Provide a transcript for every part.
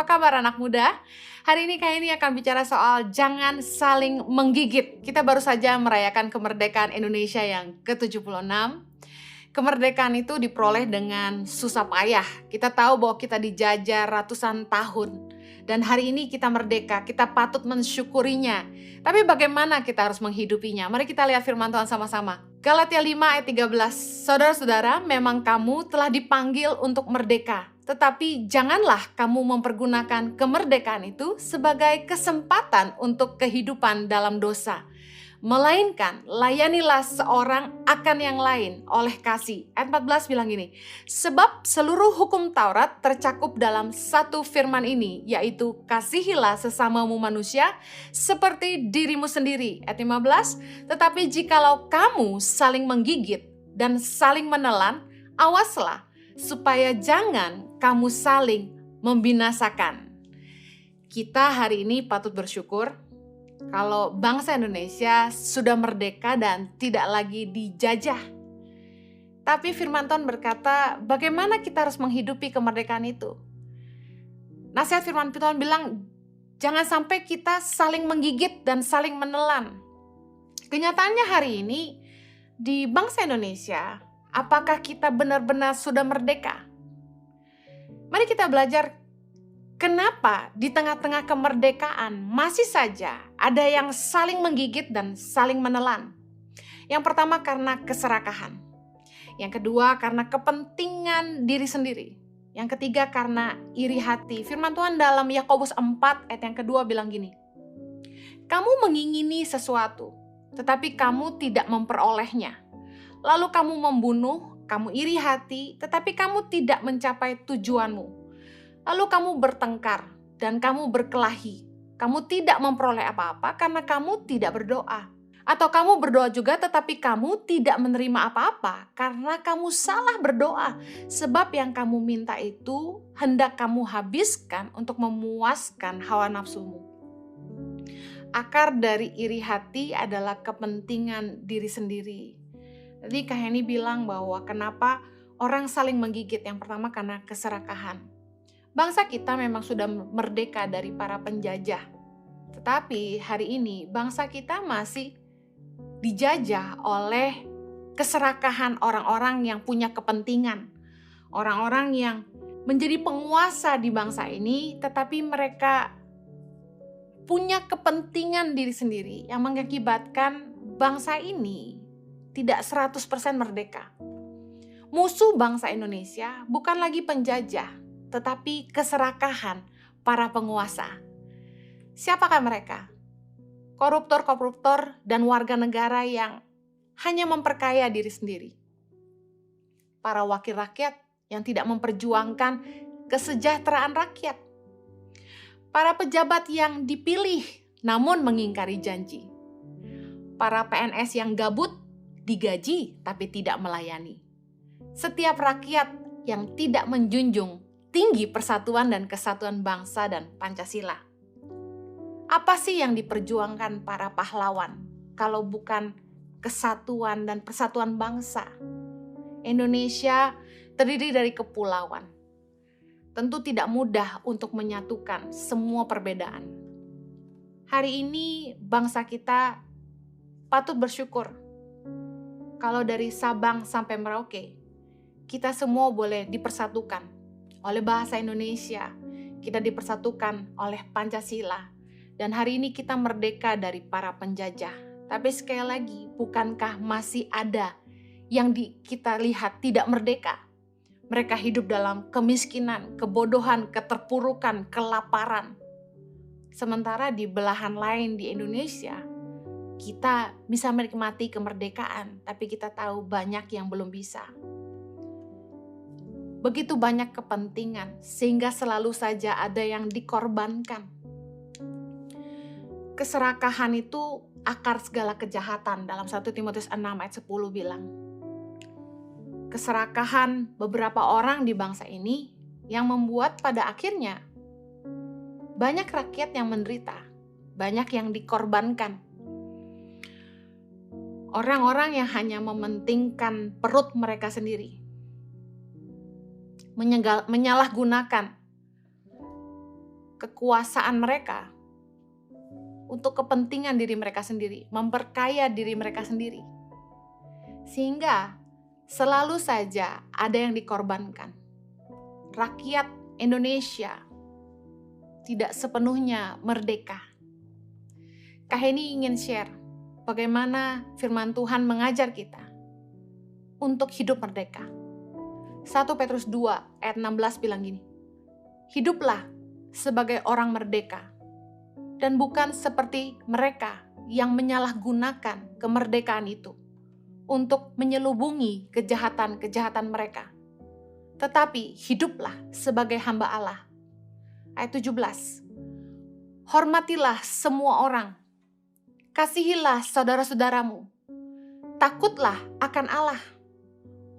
Apa kabar anak muda? Hari ini Kak ini akan bicara soal jangan saling menggigit. Kita baru saja merayakan kemerdekaan Indonesia yang ke-76. Kemerdekaan itu diperoleh dengan susah payah. Kita tahu bahwa kita dijajah ratusan tahun. Dan hari ini kita merdeka, kita patut mensyukurinya. Tapi bagaimana kita harus menghidupinya? Mari kita lihat firman Tuhan sama-sama. Galatia 5 ayat 13. Saudara-saudara, memang kamu telah dipanggil untuk merdeka. Tetapi janganlah kamu mempergunakan kemerdekaan itu sebagai kesempatan untuk kehidupan dalam dosa. Melainkan layanilah seorang akan yang lain oleh kasih. Ayat 14 bilang gini, sebab seluruh hukum Taurat tercakup dalam satu firman ini, yaitu kasihilah sesamamu manusia seperti dirimu sendiri. Ayat 15, tetapi jikalau kamu saling menggigit dan saling menelan, awaslah supaya jangan kamu saling membinasakan. Kita hari ini patut bersyukur kalau bangsa Indonesia sudah merdeka dan tidak lagi dijajah. Tapi firman Tuhan berkata, bagaimana kita harus menghidupi kemerdekaan itu? Nasihat firman Tuhan bilang, jangan sampai kita saling menggigit dan saling menelan. Kenyataannya hari ini di bangsa Indonesia, apakah kita benar-benar sudah merdeka? Mari kita belajar. Kenapa di tengah-tengah kemerdekaan masih saja ada yang saling menggigit dan saling menelan? Yang pertama karena keserakahan. Yang kedua karena kepentingan diri sendiri. Yang ketiga karena iri hati. Firman Tuhan dalam Yakobus 4 ayat yang kedua bilang gini. Kamu mengingini sesuatu, tetapi kamu tidak memperolehnya. Lalu kamu membunuh, kamu iri hati, tetapi kamu tidak mencapai tujuanmu. Lalu kamu bertengkar dan kamu berkelahi. Kamu tidak memperoleh apa-apa karena kamu tidak berdoa. Atau kamu berdoa juga tetapi kamu tidak menerima apa-apa karena kamu salah berdoa. Sebab yang kamu minta itu hendak kamu habiskan untuk memuaskan hawa nafsumu. Akar dari iri hati adalah kepentingan diri sendiri. Jadi Kak Heni bilang bahwa kenapa orang saling menggigit. Yang pertama karena keserakahan. Bangsa kita memang sudah merdeka dari para penjajah. Tetapi hari ini bangsa kita masih dijajah oleh keserakahan orang-orang yang punya kepentingan. Orang-orang yang menjadi penguasa di bangsa ini tetapi mereka punya kepentingan diri sendiri yang mengakibatkan bangsa ini tidak 100% merdeka. Musuh bangsa Indonesia bukan lagi penjajah, tetapi keserakahan para penguasa. Siapakah mereka? Koruptor-koruptor dan warga negara yang hanya memperkaya diri sendiri. Para wakil rakyat yang tidak memperjuangkan kesejahteraan rakyat. Para pejabat yang dipilih namun mengingkari janji. Para PNS yang gabut digaji tapi tidak melayani. Setiap rakyat yang tidak menjunjung tinggi persatuan dan kesatuan bangsa dan Pancasila. Apa sih yang diperjuangkan para pahlawan kalau bukan kesatuan dan persatuan bangsa? Indonesia terdiri dari kepulauan. Tentu tidak mudah untuk menyatukan semua perbedaan. Hari ini bangsa kita patut bersyukur kalau dari Sabang sampai Merauke kita semua boleh dipersatukan oleh bahasa Indonesia, kita dipersatukan oleh Pancasila. Dan hari ini kita merdeka dari para penjajah. Tapi sekali lagi, bukankah masih ada yang kita lihat tidak merdeka? Mereka hidup dalam kemiskinan, kebodohan, keterpurukan, kelaparan. Sementara di belahan lain di Indonesia, kita bisa menikmati kemerdekaan, tapi kita tahu banyak yang belum bisa. Begitu banyak kepentingan, sehingga selalu saja ada yang dikorbankan. Keserakahan itu akar segala kejahatan. Dalam 1 Timotius 6 ayat 10 bilang. Keserakahan beberapa orang di bangsa ini yang membuat pada akhirnya banyak rakyat yang menderita, banyak yang dikorbankan. Orang-orang yang hanya mementingkan perut mereka sendiri. Menyalahgunakan kekuasaan mereka untuk kepentingan diri mereka sendiri, memperkaya diri mereka sendiri. Sehingga selalu saja ada yang dikorbankan. Rakyat Indonesia tidak sepenuhnya merdeka. Kak Heni ingin share bagaimana firman Tuhan mengajar kita untuk hidup merdeka. 1 Petrus 2 ayat 16 bilang gini, hiduplah sebagai orang merdeka dan bukan seperti mereka yang menyalahgunakan kemerdekaan itu untuk menyelubungi kejahatan-kejahatan mereka. Tetapi hiduplah sebagai hamba Allah. Ayat 17, hormatilah semua orang, kasihilah saudara-saudaramu, takutlah akan Allah,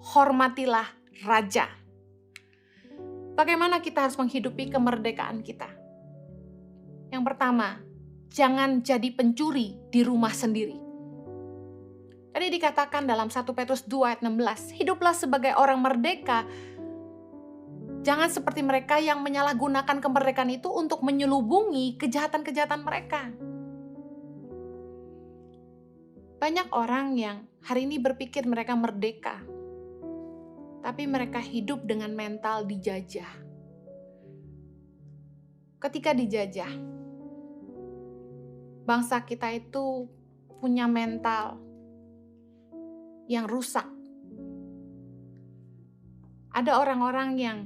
hormatilah raja. Bagaimana kita harus menghidupi kemerdekaan kita? Yang pertama, jangan jadi pencuri di rumah sendiri. Tadi dikatakan dalam 1 Petrus 2 ayat 16, hiduplah sebagai orang merdeka. Jangan seperti mereka yang menyalahgunakan kemerdekaan itu untuk menyelubungi kejahatan-kejahatan mereka. Banyak orang yang hari ini berpikir mereka merdeka, tapi mereka hidup dengan mental dijajah. Ketika dijajah, bangsa kita itu punya mental yang rusak. Ada orang-orang yang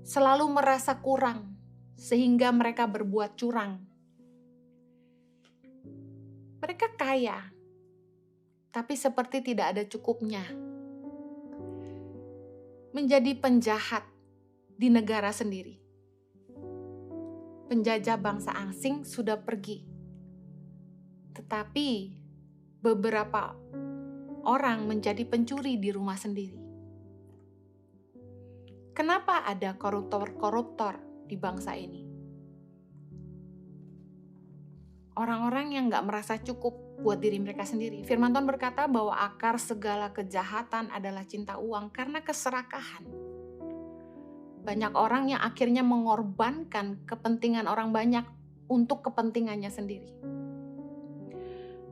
selalu merasa kurang sehingga mereka berbuat curang. Mereka kaya, tapi seperti tidak ada cukupnya. Menjadi penjahat di negara sendiri. Penjajah bangsa asing sudah pergi. Tetapi beberapa orang menjadi pencuri di rumah sendiri. Kenapa ada koruptor-koruptor di bangsa ini? Orang-orang yang gak merasa cukup buat diri mereka sendiri. Firman Tuhan berkata bahwa akar segala kejahatan adalah cinta uang karena keserakahan. Banyak orang yang akhirnya mengorbankan kepentingan orang banyak untuk kepentingannya sendiri.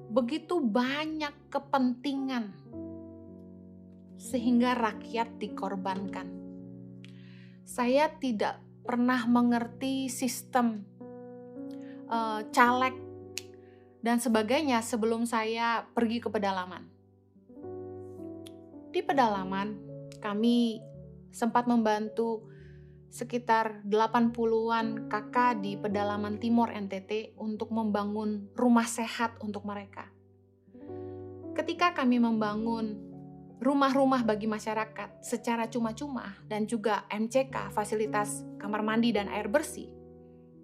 Begitu banyak kepentingan sehingga rakyat dikorbankan. Saya tidak pernah mengerti sistem caleg dan sebagainya sebelum saya pergi ke pedalaman. Di pedalaman kami sempat membantu sekitar 80-an kakak di pedalaman timur NTT untuk membangun rumah sehat untuk mereka. Ketika kami membangun rumah-rumah bagi masyarakat secara cuma-cuma dan juga MCK, fasilitas kamar mandi dan air bersih,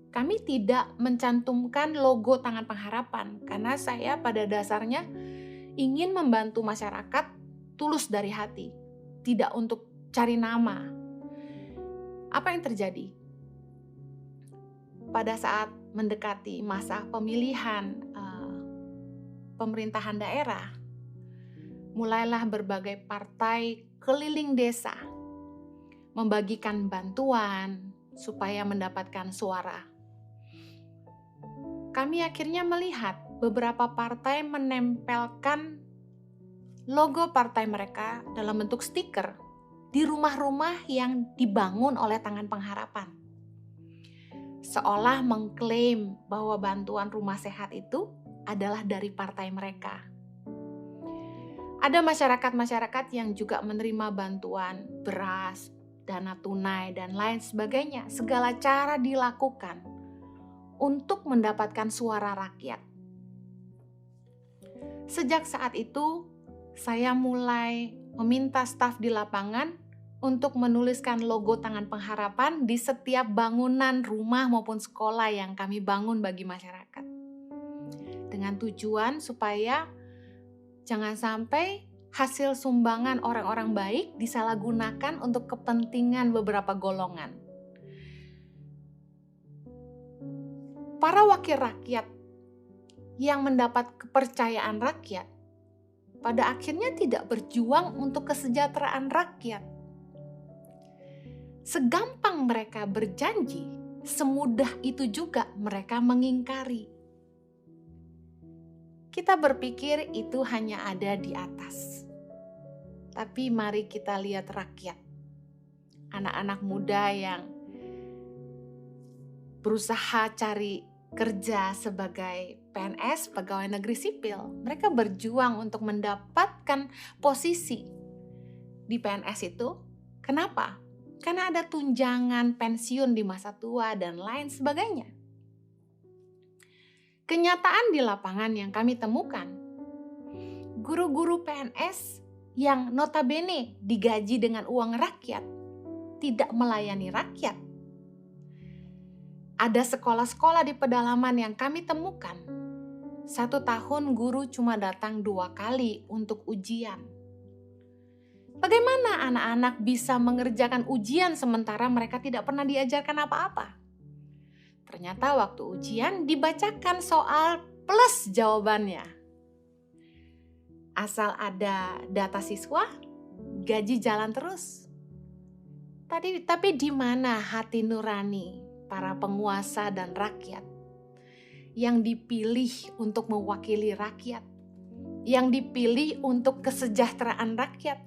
kami tidak mencantumkan logo Tangan Pengharapan karena saya pada dasarnya ingin membantu masyarakat tulus dari hati, tidak untuk cari nama. Apa yang terjadi? Pada saat mendekati masa pemilihan pemerintahan daerah, mulailah berbagai partai keliling desa membagikan bantuan supaya mendapatkan suara. Kami akhirnya melihat beberapa partai menempelkan logo partai mereka dalam bentuk stiker di rumah-rumah yang dibangun oleh Tangan Pengharapan. Seolah mengklaim bahwa bantuan rumah sehat itu adalah dari partai mereka. Ada masyarakat-masyarakat yang juga menerima bantuan beras, dana tunai, dan lain sebagainya. Segala cara dilakukan untuk mendapatkan suara rakyat. Sejak saat itu, saya mulai meminta staf di lapangan untuk menuliskan logo Tangan Pengharapan di setiap bangunan rumah maupun sekolah yang kami bangun bagi masyarakat. Dengan tujuan supaya jangan sampai hasil sumbangan orang-orang baik disalahgunakan untuk kepentingan beberapa golongan. Para wakil rakyat yang mendapat kepercayaan rakyat pada akhirnya tidak berjuang untuk kesejahteraan rakyat. Segampang mereka berjanji, semudah itu juga mereka mengingkari. Kita berpikir itu hanya ada di atas. Tapi mari kita lihat rakyat. Anak-anak muda yang berusaha cari kerja sebagai PNS, pegawai negeri sipil. Mereka berjuang untuk mendapatkan posisi di PNS itu. Kenapa? Karena ada tunjangan pensiun di masa tua dan lain sebagainya. Kenyataan di lapangan yang kami temukan, guru-guru PNS yang notabene digaji dengan uang rakyat, tidak melayani rakyat. Ada sekolah-sekolah di pedalaman yang kami temukan, 1 tahun guru cuma datang 2 kali untuk ujian. Bagaimana anak-anak bisa mengerjakan ujian sementara mereka tidak pernah diajarkan apa-apa? Ternyata waktu ujian dibacakan soal plus jawabannya. Asal ada data siswa, gaji jalan terus. Tapi di mana hati nurani para penguasa dan rakyat yang dipilih untuk mewakili rakyat, yang dipilih untuk kesejahteraan rakyat?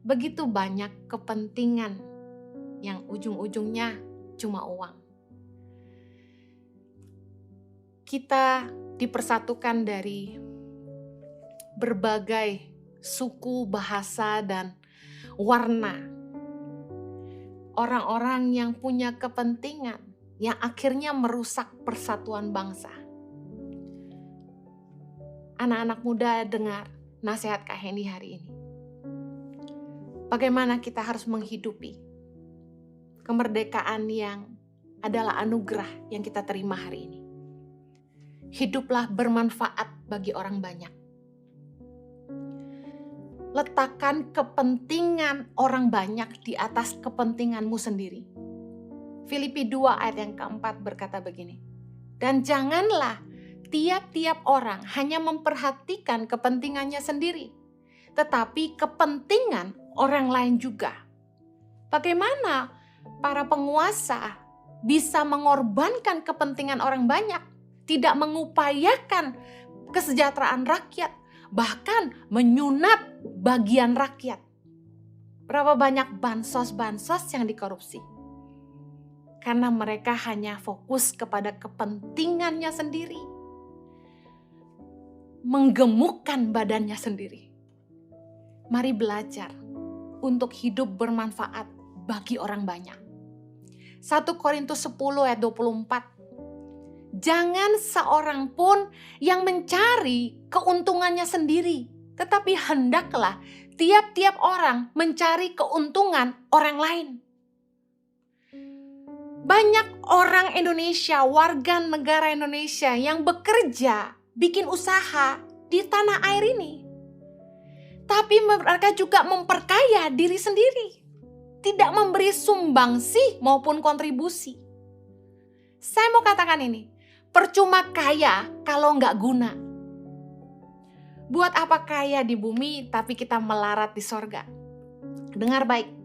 Begitu banyak kepentingan yang ujung-ujungnya cuma uang. Kita dipersatukan dari berbagai suku, bahasa, dan warna. Orang-orang yang punya kepentingan yang akhirnya merusak persatuan bangsa. Anak-anak muda dengar nasihat Kak Hendy hari ini. Bagaimana kita harus menghidupi kemerdekaan yang adalah anugerah yang kita terima hari ini. Hiduplah bermanfaat bagi orang banyak. Letakkan kepentingan orang banyak di atas kepentinganmu sendiri. Filipi 2 ayat yang keempat berkata begini. Dan janganlah tiap-tiap orang hanya memperhatikan kepentingannya sendiri, tetapi kepentingan orang lain juga. Bagaimana para penguasa bisa mengorbankan kepentingan orang banyak, tidak mengupayakan kesejahteraan rakyat, bahkan menyunat bagian rakyat? Berapa banyak bansos-bansos yang dikorupsi? Karena mereka hanya fokus kepada kepentingannya sendiri, menggemukkan badannya sendiri. Mari belajar untuk hidup bermanfaat bagi orang banyak. 1 Korintus 10 ayat 24. Jangan seorang pun yang mencari keuntungannya sendiri, tetapi hendaklah tiap-tiap orang mencari keuntungan orang lain. Banyak orang Indonesia, warga negara Indonesia yang bekerja, bikin usaha di tanah air ini. Tapi mereka juga memperkaya diri sendiri. Tidak memberi sumbangsi maupun kontribusi. Saya mau katakan ini, percuma kaya kalau nggak guna. Buat apa kaya di bumi tapi kita melarat di sorga? Dengar baik.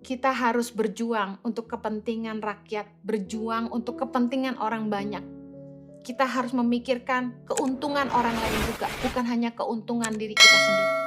Kita harus berjuang untuk kepentingan rakyat, berjuang untuk kepentingan orang banyak. Kita harus memikirkan keuntungan orang lain juga, bukan hanya keuntungan diri kita sendiri.